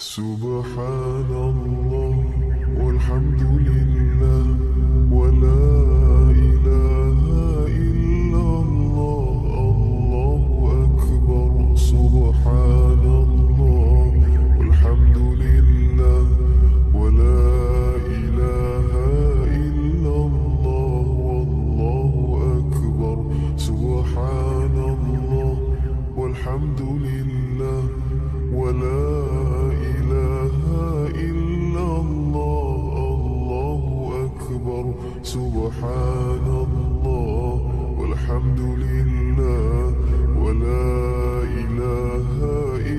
سبحان الله والحمد لله ولا إله إلا الله. الله أكبر. سبحان الله والحمد لله ولا إله إلا الله. والله أكبر. سبحان الله والحمد لله ولا إله إلا الله. الله أكبر. سبحان الله والحمد لله ولا إله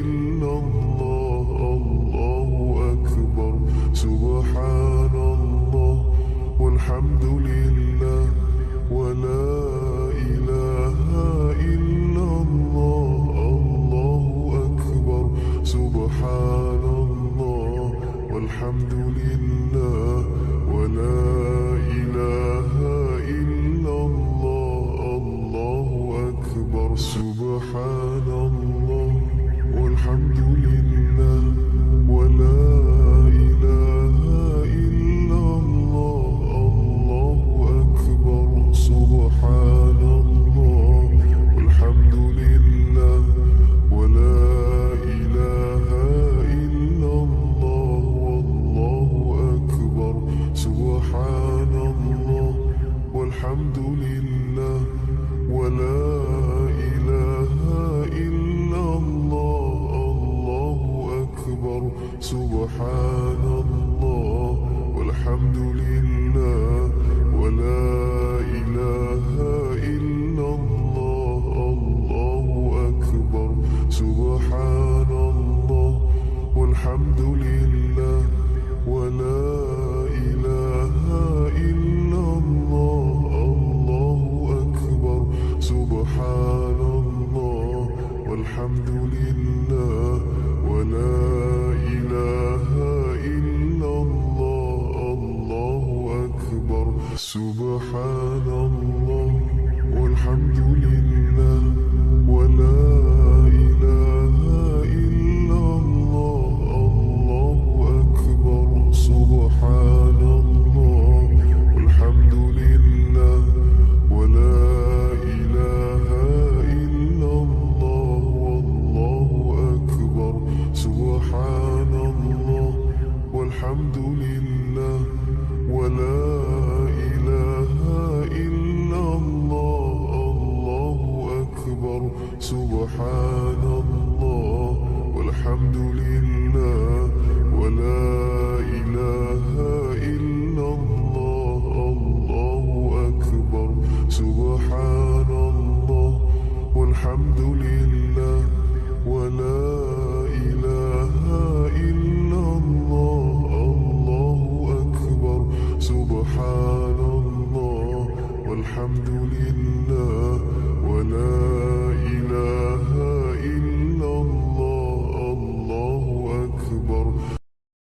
إلا الله. الله أكبر. سبحان الله والحمد لله ولا إله إلا الله. الله أكبر. سبحان الله والحمد لله ولا إله إلا الله. الله أكبر. سبحان الله والحمد لله ولا إله إلا الله. الله أكبر. سبحان الله والحمد لله ولا إله إلا الله. والله أكبر. سبحان الله والحمد لله ولا إله إلا الله. الله أكبر. سبحان الله والحمد لله ولا إله إلا الله. الله أكبر. سبحان الله والحمد لله ولا إله إلا الله. الله أكبر. سبحان الله والحمد لله ولا إله إلا الله. الله أكبر. سبحان الله والحمد لله ولا إله إلا الله. الله أكبر. سبحان الله والحمد لله ولا إله إلا الله. والله أكبر. سبحان الله والحمد لله